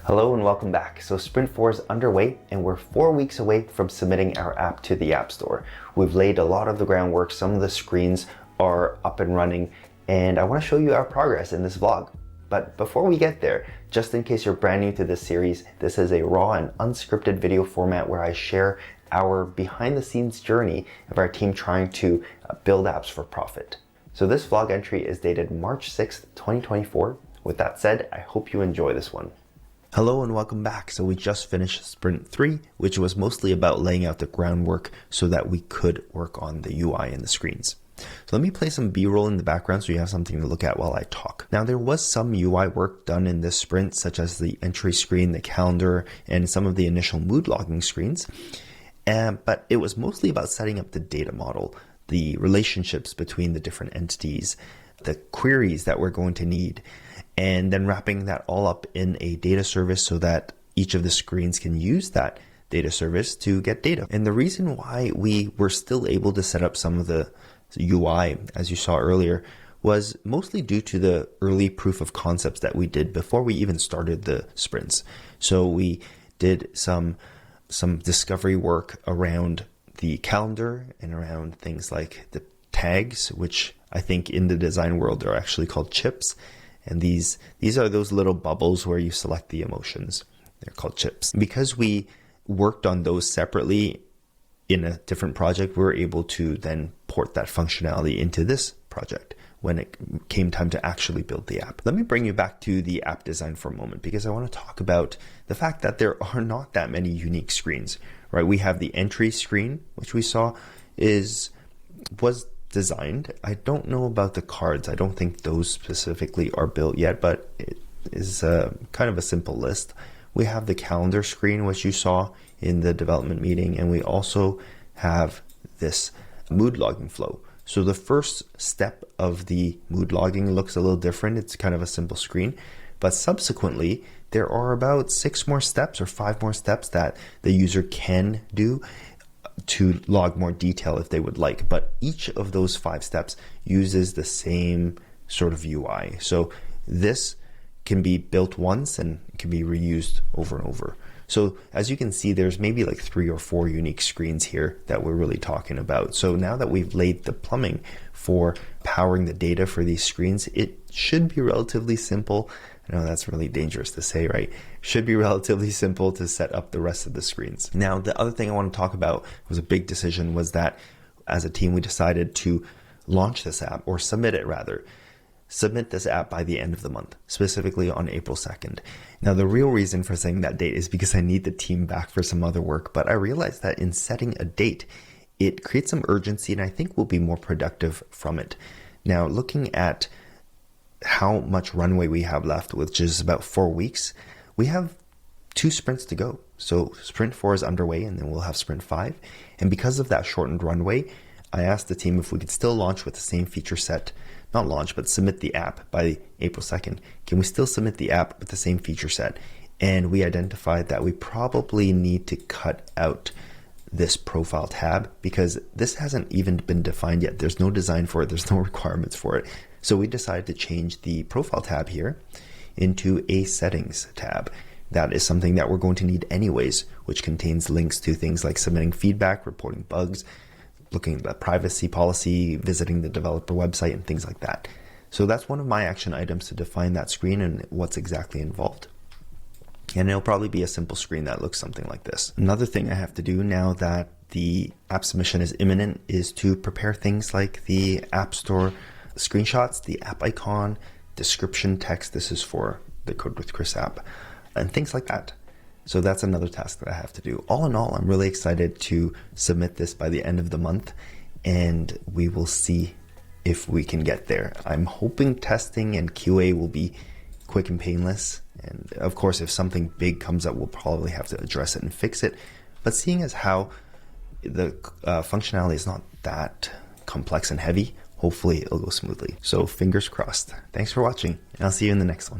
Hello and welcome back. So Sprint 4 is underway and we're 4 weeks away from submitting our app to the App Store. We've laid a lot of the groundwork, some of the screens are up and running, and I want to show you our progress in this vlog. But before we get there, just in case you're brand new to this series, this is a raw and unscripted video format where I share our behind the scenes journey of our team trying to build apps for profit. So this vlog entry is dated March 6th, 2024. With that said, I hope you enjoy this one. Hello and welcome back. So we just finished Sprint 3, which was mostly about laying out the groundwork so that we could work on the UI and the screens. So let me play some B-roll in the background so you have something to look at while I talk. Now there was some UI work done in this sprint, such as the entry screen, the calendar, and some of the initial mood logging screens. But it was mostly about setting up the data model, the relationships between the different entities, the queries that we're going to need, and then wrapping that all up in a data service so that each of the screens can use that data service to get data. And the reason why we were still able to set up some of the UI, as you saw earlier, was mostly due to the early proof of concepts that we did before we even started the sprints. So we did some discovery work around the calendar and around things like the tags, which I think in the design world are actually called chips. And these are those little bubbles where you select the emotions. They're called chips. Because we worked on those separately in a different project, we were able to then port that functionality into this project when it came time to actually build the app. Let me bring you back to the app design for a moment, because I want to talk about the fact that there are not that many unique screens, right? We have the entry screen, which we saw was designed. I don't know about the cards. I don't think those specifically are built yet, but it is kind of a simple list. We have the calendar screen, which you saw in the development meeting, and we also have this mood logging flow. So the first step of the mood logging looks a little different. It's kind of a simple screen, but subsequently there are about 6 more steps or 5 more steps that the user can do to log more detail if they would like. But each of those 5 steps uses the same sort of UI. So this can be built once and can be reused over and over. So as you can see, there's maybe like 3 or 4 unique screens here that we're really talking about. So now that we've laid the plumbing for powering the data for these screens, it should be relatively simple. I know that's really dangerous to say, right? Should be relatively simple to set up the rest of the screens. Now, the other thing I want to talk about was a big decision, was that as a team, we decided to launch this app, or submit this app by the end of the month, specifically on April 2nd. Now, the real reason for saying that date is because I need the team back for some other work, but I realized that in setting a date, it creates some urgency, and I think we'll be more productive from it. Now, looking at how much runway we have left, which is about 4 weeks, we have 2 sprints to go. So Sprint 4 is underway, and then we'll have Sprint 5. And because of that shortened runway, I asked the team if we could still launch with the same feature set, not launch, but submit the app by April 2nd. Can we still submit the app with the same feature set? And we identified that we probably need to cut out this profile tab, because this hasn't even been defined yet. There's no design for it. There's no requirements for it. So we decided to change the profile tab here into a settings tab. That is something that we're going to need anyways, which contains links to things like submitting feedback, reporting bugs, looking at the privacy policy, visiting the developer website, and things like that. So that's one of my action items to define that screen and what's exactly involved. And it'll probably be a simple screen that looks something like this. Another thing I have to do now that the app submission is imminent is to prepare things like the App Store screenshots, the app icon, description text. This is for the Code with Chris app, and things like that. So that's another task that I have to do. All in all, I'm really excited to submit this by the end of the month, and we will see if we can get there. I'm hoping testing and QA will be quick and painless. And of course, if something big comes up, we'll probably have to address it and fix it. But seeing as how the functionality is not that complex and heavy, hopefully it'll go smoothly. So fingers crossed. Thanks for watching, and I'll see you in the next one.